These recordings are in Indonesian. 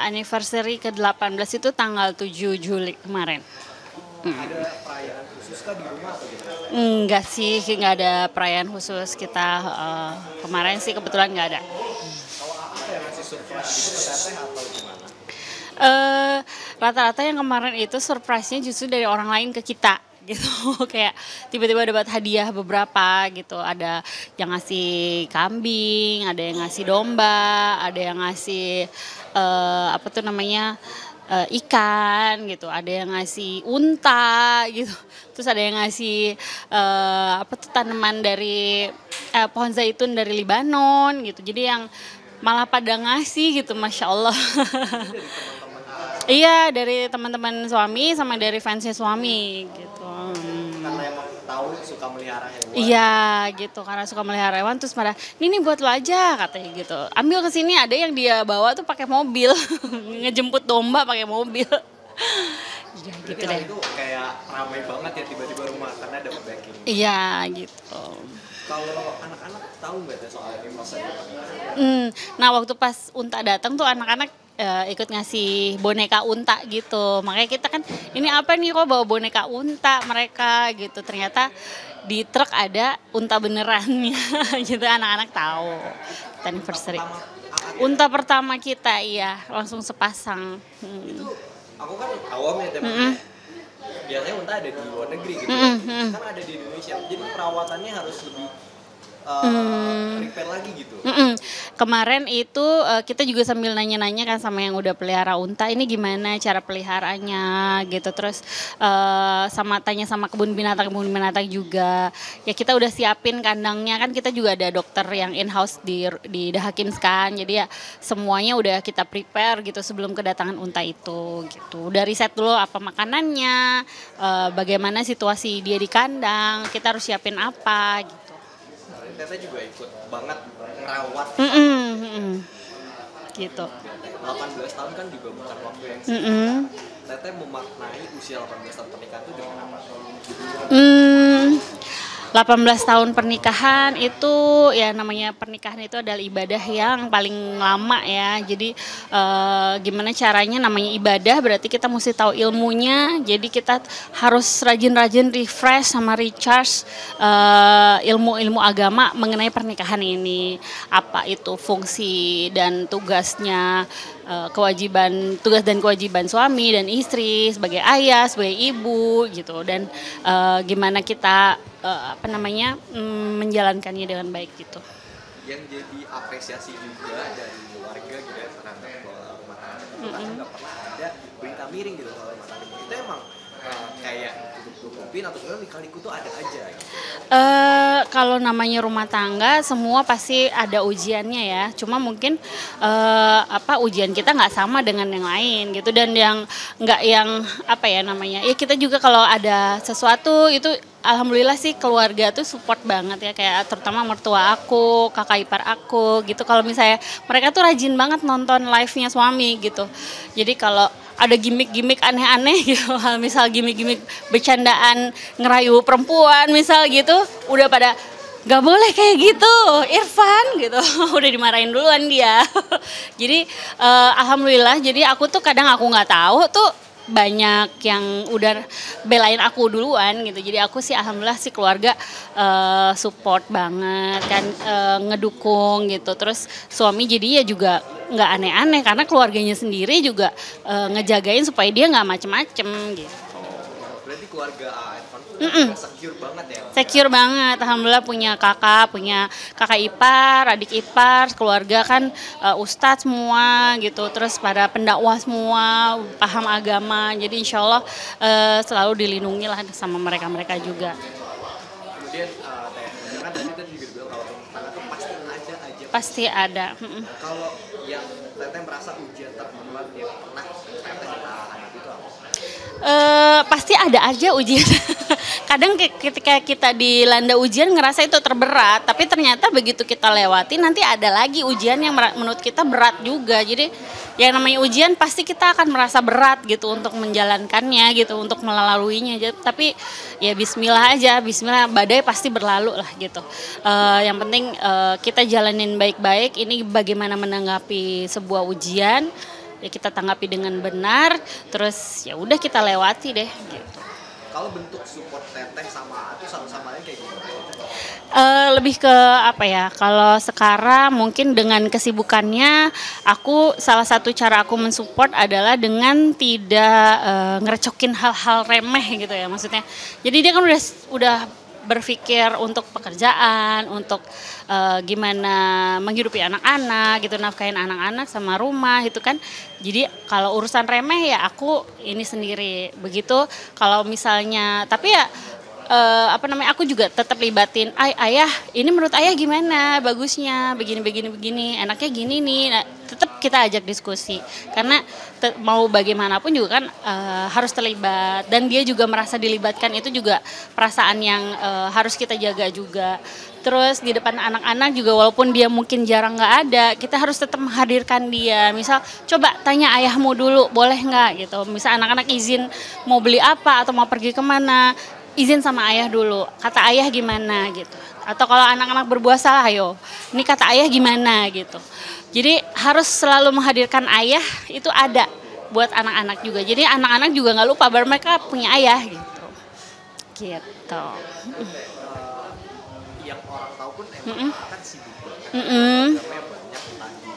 anniversary ke-18 itu tanggal 7 Juli kemarin. Ada perayaan khusus kah di rumah atau gimana? Enggak sih, nggak ada perayaan khusus kita. Kemarin sih kebetulan nggak ada. Kalau apa yang ngasih surprise gitu ke teteh atau gimana? Rata-rata yang kemarin itu surprise-nya justru dari orang lain ke kita gitu. Kayak tiba-tiba dapat hadiah beberapa gitu, ada yang ngasih kambing, ada yang ngasih domba, ada yang ngasih apa tuh namanya, ikan gitu, ada yang ngasih unta gitu, terus ada yang ngasih apa tuh tanaman dari pohon zaitun dari Libanon gitu. Jadi yang malah pada ngasih gitu, Masya Allah. Iya, dari teman-teman suami sama dari fansnya suami gitu. Karena emang tahu suka melihara hewan. Iya gitu, karena suka melihara hewan terus pada ini buat lo aja katanya gitu. Ambil ke sini, ada yang dia bawa tuh pakai mobil, ngejemput domba pakai mobil. Ya, Berarti gitu hal deh. itu kayak ramai banget ya tiba-tiba rumah karena ada backing. Iya gitu. Kalau anak-anak tahu nggak teh soal ini masa depan? Nah waktu pas Unta datang tuh anak-anak ikut ngasih boneka unta gitu. Makanya kita kan ini apa nih kok bawa boneka unta mereka gitu. Ternyata di truk ada unta benerannya gitu, anak-anak tahu. Anniversary. Unta pertama kita, iya, langsung sepasang. Itu aku kan awam ya teman. Biasanya unta ada di luar negeri gitu. Kan ada di Indonesia. Jadi perawatannya harus lebih repair lagi gitu. Kemarin itu kita juga sambil nanya-nanya kan sama yang udah pelihara unta, ini gimana cara peliharanya gitu. Terus sama tanya sama kebun binatang juga. Ya kita udah siapin kandangnya, kan kita juga ada dokter yang in-house di Dahakins kan. Jadi ya semuanya udah kita prepare gitu sebelum kedatangan unta itu gitu. Udah riset dulu apa makanannya, bagaimana situasi dia di kandang, kita harus siapin apa gitu. Teteh juga ikut banget ngerawat. Gitu. 18 tahun kan juga bukan waktu yang singkat. Teteh memaknai usia 18 tahun pernikahan itu dengan apa? 18 tahun pernikahan itu ya, namanya pernikahan itu adalah ibadah yang paling lama ya. Jadi gimana caranya, namanya ibadah berarti kita mesti tahu ilmunya. Jadi kita harus rajin-rajin refresh sama recharge ilmu-ilmu agama mengenai pernikahan ini. Apa itu fungsi dan tugasnya, tugas dan kewajiban suami dan istri sebagai ayah, sebagai ibu gitu, dan gimana kita menjalankannya dengan baik gitu. Yang jadi apresiasi juga dari keluarga gitu ya terhadap rumah tangga itu kan nggak pernah ada berita miring gitu soal rumah tangga itu. Emang kayak tutupin atau sebenarnya lika-liku tuh ada aja gitu. Kalau namanya rumah tangga semua pasti ada ujiannya ya. Cuma mungkin ujian kita nggak sama dengan yang lain gitu, dan yang nggak yang ya kita juga kalau ada sesuatu itu alhamdulillah sih keluarga tuh support banget ya, kayak terutama mertua aku, kakak ipar aku gitu. Kalau misalnya mereka tuh rajin banget nonton live-nya suami gitu. Jadi kalau ada gimmick-gimmick aneh-aneh gitu, misal gimmick-gimmick bercandaan ngerayu perempuan misal gitu, udah pada gak boleh kayak gitu, Irfan gitu, udah dimarahin duluan dia. Jadi alhamdulillah, jadi aku tuh kadang aku nggak tahu tuh banyak yang udah belain aku duluan gitu. Jadi aku sih alhamdulillah sih keluarga support banget kan, ngedukung gitu. Terus suami jadi ya juga nggak aneh-aneh karena keluarganya sendiri juga ngejagain supaya dia nggak macem-macem gitu. Berarti keluarga Irfan tuh secure banget ya? Secure banget, alhamdulillah punya kakak ipar, adik ipar, keluarga kan ustadz semua gitu, terus pada pendakwah semua, paham agama, jadi insya Allah selalu dilindungi lah sama mereka juga. Kemudian kan tadi juga bilang kalau rumah tangga tuh pasti ada aja. Pasti ada. Kalau yang teteh merasa ujian terberat yang pernah teteh hadapi itu apa? Pasti ada aja ujian. Kadang ketika kita dilanda ujian ngerasa itu terberat, tapi ternyata begitu kita lewati nanti ada lagi ujian yang menurut kita berat juga. Jadi yang namanya ujian pasti kita akan merasa berat gitu untuk menjalankannya gitu, untuk melaluinya. Tapi ya bismillah aja, bismillah, badai pasti berlalu lah gitu. Yang penting kita jalanin baik-baik. Ini bagaimana menanggapi sebuah ujian. ya kita tanggapi dengan benar, terus ya udah kita lewati deh gitu. Kalau bentuk support teteh sama Atu satu sama lain kayak gimana? Lebih ke apa ya, kalau sekarang mungkin dengan kesibukannya, aku salah satu cara aku mensupport adalah dengan tidak ngerecokin hal-hal remeh gitu ya maksudnya. Jadi dia kan udah berpikir untuk pekerjaan, untuk gimana menghidupi anak-anak gitu, nafkahin anak-anak sama rumah gitu kan. Jadi kalau urusan remeh ya aku ini sendiri. Begitu kalau misalnya, tapi ya aku juga tetap libatin ayah, ini menurut ayah gimana bagusnya, begini enaknya gini nih. Nah, tetap kita ajak diskusi karena mau bagaimanapun juga kan harus terlibat, dan dia juga merasa dilibatkan, itu juga perasaan yang harus kita jaga juga. Terus di depan anak-anak juga walaupun dia mungkin jarang nggak ada, kita harus tetap menghadirkan dia. Misal coba tanya ayahmu dulu boleh nggak gitu, misal anak-anak izin mau beli apa atau mau pergi kemana, izin sama ayah dulu, kata ayah gimana gitu. Atau kalau anak-anak berbuat salah, ayo, ini kata ayah gimana gitu. Jadi harus selalu menghadirkan ayah, itu ada buat anak-anak juga. Jadi anak-anak juga nggak lupa bahwa mereka punya ayah gitu. Gitu. Yang orang tahu pun emang kan sibuk banget. Namanya banyak entah di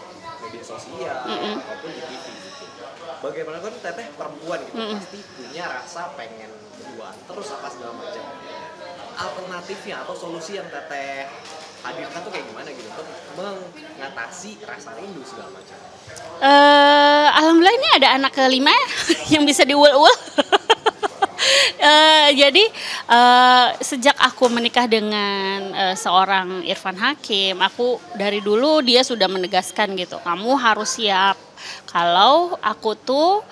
media sosial ataupun di TV gitu. Bagaimanapun teteh perempuan gitu pasti punya rasa pengen berduaan terus apa segala macam. Alternatifnya atau solusi yang teteh hadirkan tuh kayak gimana gitu untuk mengatasi rasa rindu segala macam? Alhamdulillah ini ada anak kelima yang bisa diul-ul. Jadi sejak aku menikah dengan seorang Irfan Hakim, aku dari dulu dia sudah menegaskan gitu, kamu harus siap kalau aku tuh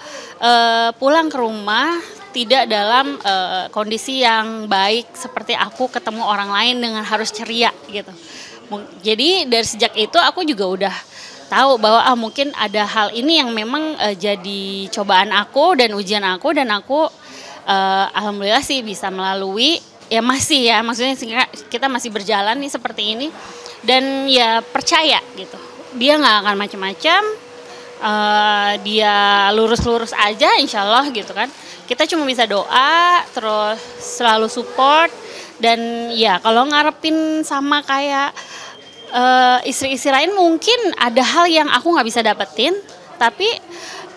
pulang ke rumah tidak dalam kondisi yang baik seperti aku ketemu orang lain dengan harus ceria gitu. Jadi dari sejak itu aku juga udah tahu bahwa mungkin ada hal ini yang memang jadi cobaan aku dan ujian aku, dan aku alhamdulillah sih bisa melalui, ya masih ya, maksudnya kita masih berjalan nih seperti ini, dan ya percaya gitu dia nggak akan macam-macam, dia lurus-lurus aja insya Allah gitu kan. Kita cuma bisa doa, terus selalu support, dan ya kalau ngarepin sama kayak istri-istri lain mungkin ada hal yang aku nggak bisa dapetin, tapi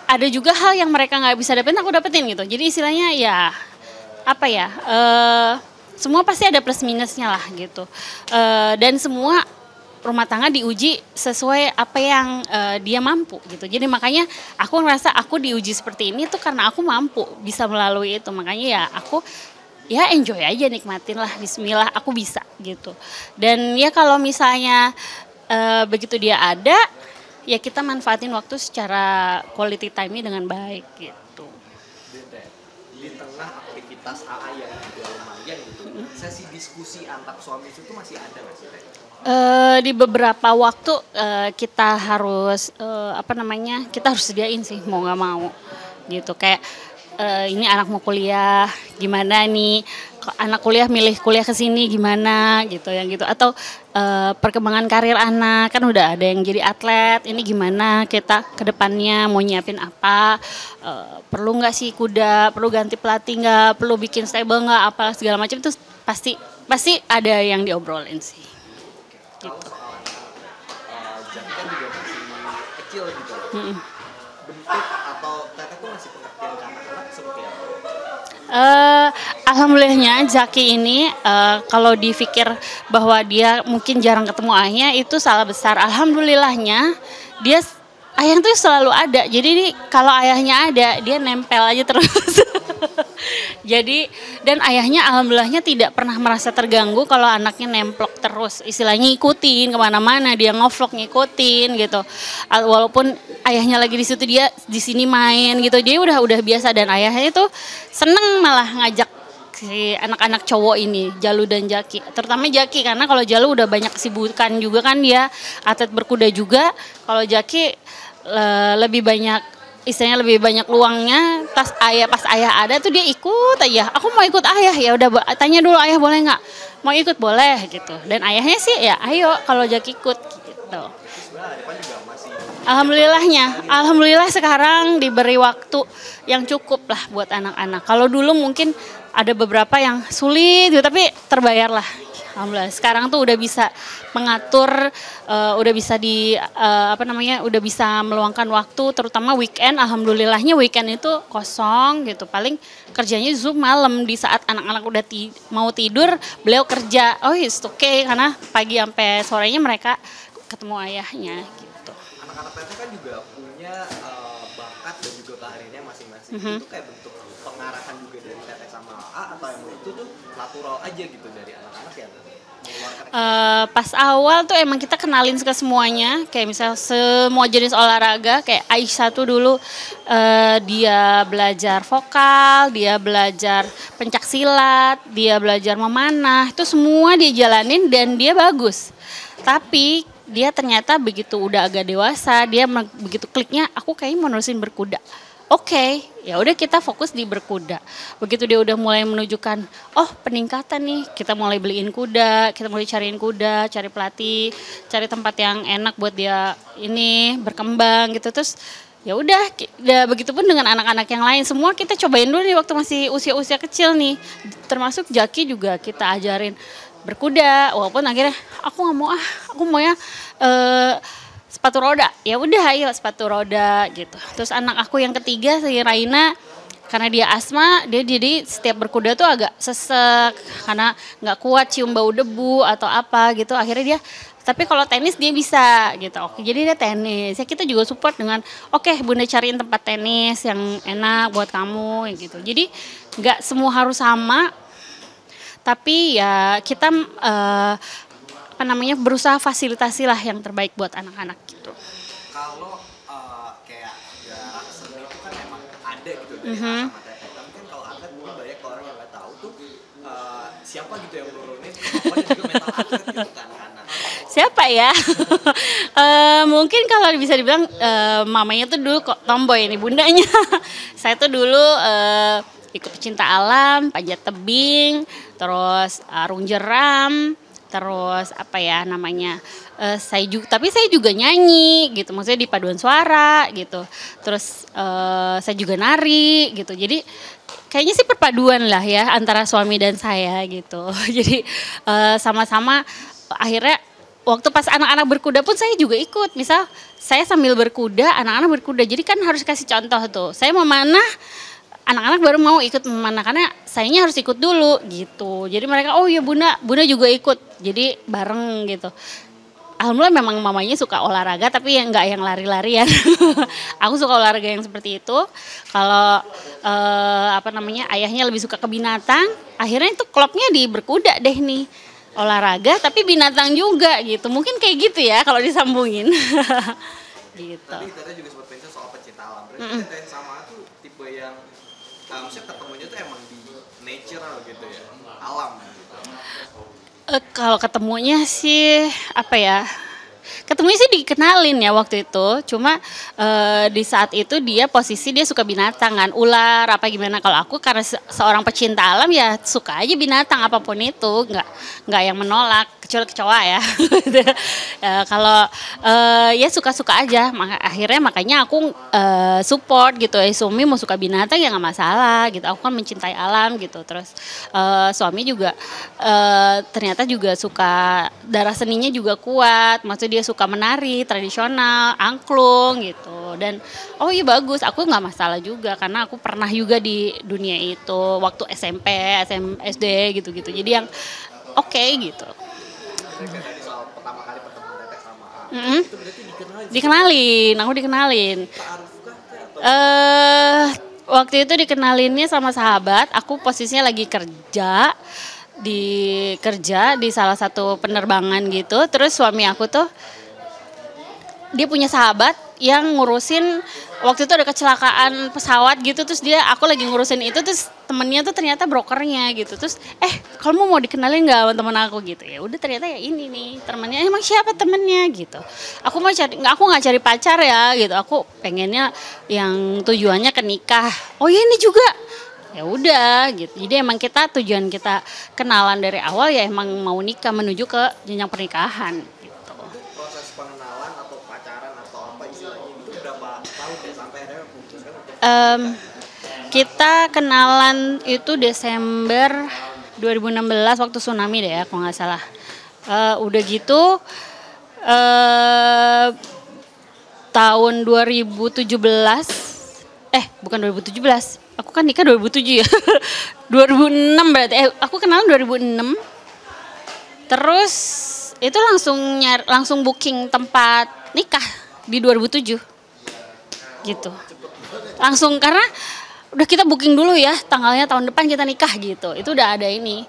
ada juga hal yang mereka nggak bisa dapetin aku dapetin gitu. Jadi istilahnya ya apa ya, semua pasti ada plus minusnya lah gitu, dan semua rumah tangga diuji sesuai apa yang dia mampu gitu. Jadi makanya aku ngerasa aku diuji seperti ini tuh karena aku mampu bisa melalui itu. Makanya ya aku ya enjoy aja, nikmatin lah, bismillah aku bisa gitu. Dan ya kalau misalnya begitu dia ada, ya kita manfaatin waktu secara quality time-nya dengan baik gitu. Di tengah aktivitas AA yang juga lumayan gitu, sesi diskusi antar suami itu masih ada nggak sih? Di beberapa waktu kita harus kita harus sediain sih mau nggak mau gitu, kayak ini anak mau kuliah gimana nih, anak kuliah milih kuliah ke sini gimana gitu yang gitu, atau perkembangan karir anak kan udah ada yang jadi atlet, ini gimana kita ke depannya mau nyiapin apa, perlu nggak sih kuda, perlu ganti pelatih nggak, perlu bikin stable nggak, apa segala macam itu pasti ada yang diobrolin sih. Kalau soal Jaki kan juga masih kecil gitu, bentuk atau teteh tuh masih pengertian ke anak-anak seperti apa? Alhamdulillahnya Jaki ini kalau dipikir bahwa dia mungkin jarang ketemu ayahnya itu salah besar. Alhamdulillahnya dia ayah tuh selalu ada. Jadi kalau ayahnya ada dia nempel aja terus. Jadi dan ayahnya alhamdulillahnya tidak pernah merasa terganggu kalau anaknya nemplok terus, istilahnya ikutin kemana-mana, dia ngevlog ngikutin gitu. Walaupun ayahnya lagi di situ dia di sini main gitu, dia udah biasa, dan ayahnya itu seneng malah ngajak si anak-anak cowok ini, Jalu dan Jaki, terutama Jaki karena kalau Jalu udah banyak kesibukan juga kan, dia atlet berkuda juga. Kalau Jaki lebih banyak, istilahnya lebih banyak luangnya. Pas ayah ada tuh dia ikut aja. Aku mau ikut ayah, ya udah tanya dulu ayah boleh nggak, mau ikut boleh gitu. Dan ayahnya sih ya ayo kalau Jaki ikut gitu. Sebenarnya Depan juga masih Alhamdulillah sekarang diberi waktu yang cukup lah buat anak-anak. Kalau dulu mungkin ada beberapa yang sulit gitu, tapi terbayar lah. Alhamdulillah sekarang tuh udah bisa mengatur, udah bisa udah bisa meluangkan waktu, terutama weekend. Alhamdulillahnya weekend itu kosong gitu. Paling kerjanya Zoom malam di saat anak-anak udah mau tidur, beliau kerja. Oh it's okay, karena pagi sampai sorenya mereka ketemu ayahnya gitu. Anak-anak teteh kan juga punya bakat dan juga keahliannya masing-masing. Itu kayak bentuk pengarahan juga dari teteh sama atau yang itu tuh natural aja gitu dari anak-anak ya? Pas awal tuh emang kita kenalin ke semuanya, kayak misal semua jenis olahraga. Kayak Aisyah tuh dulu dia belajar vokal, dia belajar pencak silat, dia belajar memanah, itu semua dia jalanin dan dia bagus. Tapi dia ternyata begitu udah agak dewasa, dia begitu kliknya, aku kayaknya mau nerusin berkuda. Oke, ya udah kita fokus di berkuda. Begitu dia udah mulai menunjukkan, oh peningkatan nih, kita mulai beliin kuda, kita mulai cariin kuda, cari pelatih, cari tempat yang enak buat dia ini berkembang gitu. Terus ya udah begitupun dengan anak-anak yang lain, semua kita cobain dulu nih waktu masih usia-usia kecil nih. Termasuk Jaki juga kita ajarin berkuda, walaupun akhirnya aku nggak mau aku maunya sepatu roda. Ya udah ayo sepatu roda gitu. Terus anak aku yang ketiga si Raina, karena dia asma, dia jadi setiap berkuda tuh agak sesek karena nggak kuat cium bau debu atau apa gitu. Akhirnya dia, tapi kalau tenis dia bisa gitu. Oke, jadi dia tenis. Ya kita juga support dengan oke, Bunda cariin tempat tenis yang enak buat kamu gitu. Jadi nggak semua harus sama. Tapi ya kita berusaha fasilitasi lah yang terbaik buat anak-anak gitu. Kalau kayak ya seni itu kan emang ada gitu dari sama teteh. Tapi kan kalau atlet mungkin banyak orang yang nggak tahu tuh siapa gitu yang nurunin kemampuan dan juga mental atlet gitu kan anak. Siapa ya? Mungkin kalau bisa dibilang mamanya tuh dulu kok tomboy ini bundanya. Saya tuh dulu ikut pecinta alam, panjat tebing, terus arung jeram, terus tapi saya juga nyanyi gitu, maksudnya di paduan suara gitu. Terus saya juga nari gitu. Jadi kayaknya sih perpaduan lah ya antara suami dan saya gitu. Jadi sama-sama akhirnya waktu pas anak-anak berkuda pun saya juga ikut. Misal saya sambil berkuda, anak-anak berkuda. Jadi kan harus kasih contoh tuh. Saya memanah, anak-anak baru mau ikut memanah karena sayanya harus ikut dulu gitu. Jadi mereka, oh iya Bunda juga ikut. Jadi bareng gitu. Alhamdulillah memang mamanya suka olahraga tapi nggak yang lari-larian. Aku suka olahraga yang seperti itu. Kalau ayahnya lebih suka ke binatang, akhirnya itu klubnya di berkuda deh nih. Olahraga tapi binatang juga gitu. Mungkin kayak gitu ya kalau disambungin. Gitu. Tadi Teteh juga sempat mention soal pecinta alam. Berarti Teteh sama tuh tipe yang maksudnya ketemunya tuh emang di natural gitu ya, alam gitu. Kalau ketemunya sih ketemunya sih dikenalin ya waktu itu. Cuma di saat itu dia suka binatang kan, ular apa gimana. Kalau aku karena seorang pecinta alam ya suka aja binatang apapun itu, nggak yang menolak, kecuali kecoa ya. Kalau ya suka-suka aja. Makanya aku support gitu. Suami mau suka binatang ya nggak masalah gitu. Aku kan mencintai alam gitu. Terus suami juga ternyata juga suka, darah seninya juga kuat. Maksudnya dia suka menari tradisional, angklung gitu. Dan oh iya bagus, aku nggak masalah juga karena aku pernah juga di dunia itu waktu SMP, SD gitu-gitu. Jadi yang oke gitu. Tadi soal pertama kali pertemuan Teteh sama itu berarti aku dikenalin. Waktu itu dikenalinnya sama sahabat. Aku posisinya lagi kerja di salah satu penerbangan gitu. Terus suami aku tuh dia punya sahabat yang ngurusin, waktu itu ada kecelakaan pesawat gitu, terus aku lagi ngurusin itu, terus temennya tuh ternyata brokernya gitu. Terus kamu mau dikenalin nggak sama temen aku gitu. Ya udah ternyata ya ini nih temennya. Emang siapa temennya gitu. Aku nggak cari pacar ya gitu. Aku pengennya yang tujuannya ke nikah. Oh ya ini juga. Ya udah gitu. Jadi emang tujuan kita kenalan dari awal ya emang mau nikah, menuju ke jenjang pernikahan gitu. Proses pengenalan atau pacaran atau apa istilahnya itu berapa tahun ya sampai akhirnya memutuskan untuk Kita kenalan itu Desember 2016 waktu tsunami deh ya, kalau nggak salah. Udah gitu tahun 2017, bukan 2017, aku kan nikah 2007 ya. 2006 berarti, aku kenalan 2006. Terus itu langsung booking tempat nikah di 2007 gitu. Langsung karena udah kita booking dulu ya, tanggalnya tahun depan kita nikah gitu. Itu udah ada ini.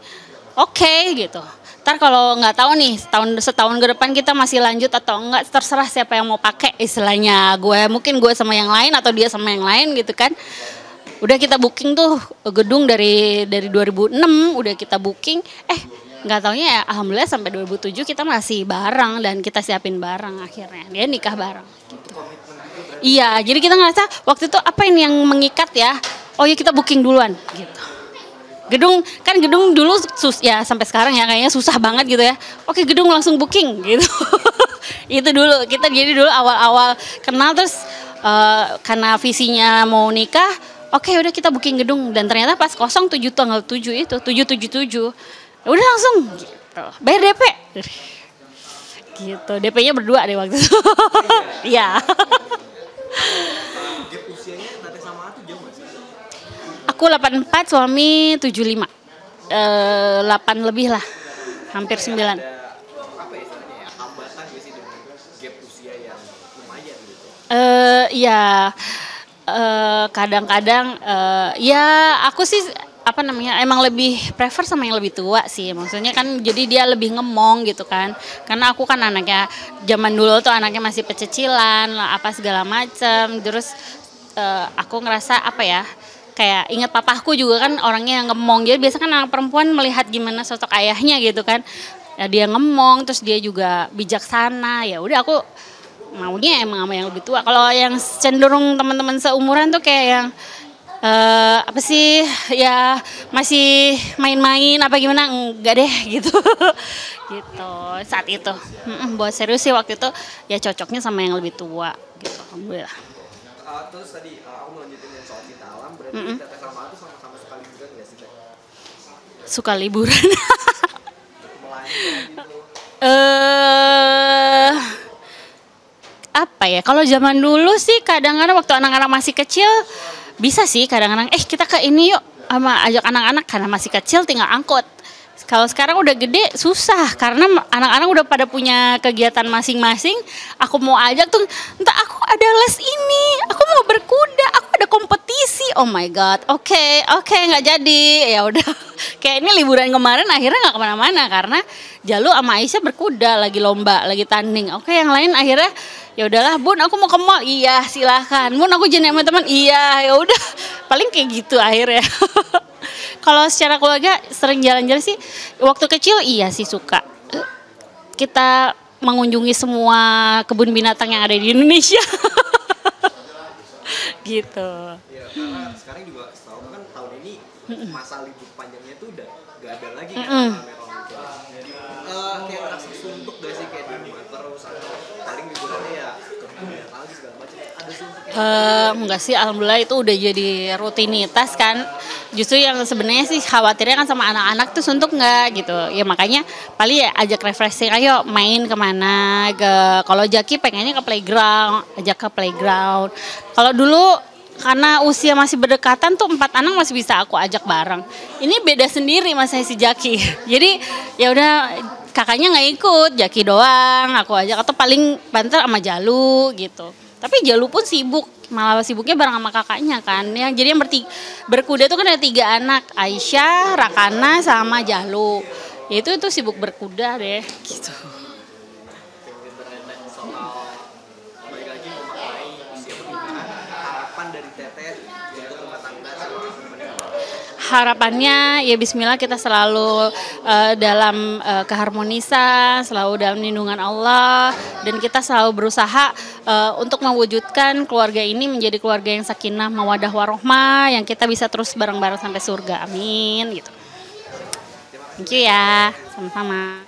Oke gitu. Ntar kalau nggak tahu nih setahun ke depan kita masih lanjut atau enggak, terserah siapa yang mau pakai istilahnya. Mungkin gue sama yang lain atau dia sama yang lain gitu kan. Udah kita booking tuh gedung dari 2006 udah kita booking. Nggak taunya ya alhamdulillah sampai 2007 kita masih bareng dan kita siapin bareng akhirnya. Dia nikah bareng gitu. Iya, jadi kita ngerasa waktu itu apa ini yang mengikat ya? Oh ya kita booking duluan gitu. Gedung dulu ya sampai sekarang ya kayaknya susah banget gitu ya. Oke, gedung langsung booking gitu. Itu dulu kita jadi dulu awal-awal kenal terus karena visinya mau nikah, oke udah kita booking gedung dan ternyata pas kosong tanggal 7 itu 777. Udah langsung gitu. Bayar DP. Gitu. DP-nya berdua deh waktu itu. Iya. gap usianya Tete sama Atu jauh nggak sih? Aku 84, suami 75. 8 lebih lah. Hampir 9. Ada apa ya istilahnya ya? Hambatan nggak sih dengan gap usia yang lumayan gitu? Iya. Kadang-kadang ya aku sih emang lebih prefer sama yang lebih tua sih, maksudnya kan jadi dia lebih ngemong gitu kan, karena aku kan anaknya zaman dulu tuh anaknya masih pecicilan apa segala macam, terus aku ngerasa kayak ingat papaku juga kan orangnya yang ngemong, jadi biasa kan anak perempuan melihat gimana sosok ayahnya gitu kan, ya dia ngemong terus dia juga bijaksana, ya udah aku maunya emang sama yang lebih tua. Kalau yang cenderung teman-teman seumuran tuh kayak yang ya masih main-main apa gimana, enggak deh gitu. Gitu saat itu. Buat serius sih waktu itu ya cocoknya sama yang lebih tua gitu. Alhamdulillah. Terus tadi aku melanjutin soal cinta alam, berarti Tete sama Atu sama-sama suka liburan nggak sih Teh? Suka liburan. Melanja gitu. Apa ya, kalau zaman dulu sih kadang-kadang waktu anak-anak masih kecil bisa sih kadang-kadang kita ke ini yuk, sama ajak anak-anak karena masih kecil tinggal angkut. Kalau sekarang udah gede susah karena anak-anak udah pada punya kegiatan masing-masing. Aku mau ajak tuh, entah aku ada les ini, aku mau berkuda, aku ada kompetisi. Oh my god, oke nggak jadi, ya udah. Kayak ini liburan kemarin akhirnya nggak kemana-mana karena Jalu sama Aisyah berkuda lagi lomba, lagi tanding. Oke, yang lain akhirnya ya udahlah Bun, aku mau ke mall. Iya silahkan. Bun, aku janjian sama teman. Iya, ya udah. Paling kayak gitu akhirnya. Kalau secara keluarga sering jalan-jalan sih. Waktu kecil iya sih suka. Kita mengunjungi semua kebun binatang yang ada di Indonesia. Gitu. Ya, karena sekarang juga setahu kan tahun ini masa libur panjangnya tuh udah gak ada lagi kan kayak ngerasa suntuk gak sih kayak di rumah terus atau paling liburannya ya ke kebun lagi segala macam, ada suntuk? Enggak sih, alhamdulillah itu udah jadi rutinitas kan. Justru yang sebenarnya sih khawatirnya kan sama anak-anak tuh suntuk nggak gitu. Ya makanya paling ya ajak refreshing, ayo main kemana. Kalau Jaki pengennya ke playground, ajak ke playground. Kalau dulu karena usia masih berdekatan tuh 4 anak masih bisa aku ajak bareng. Ini beda sendiri mas saya si Jaki. Jadi ya udah kakaknya nggak ikut, Jaki doang aku ajak atau paling banter sama Jalu gitu. Tapi Jalu pun sibuk, malah sibuknya bareng sama kakaknya kan. Yang jadi yang berkuda tuh kan ada 3 anak, Aisyah, Rakana sama Jalu. Ya itu sibuk berkuda deh gitu. Harapannya ya bismillah kita selalu dalam keharmonisan, selalu dalam lindungan Allah, dan kita selalu berusaha untuk mewujudkan keluarga ini menjadi keluarga yang sakinah, mawadah warohmah, yang kita bisa terus bareng-bareng sampai surga. Amin gitu. Thank you ya, sama-sama.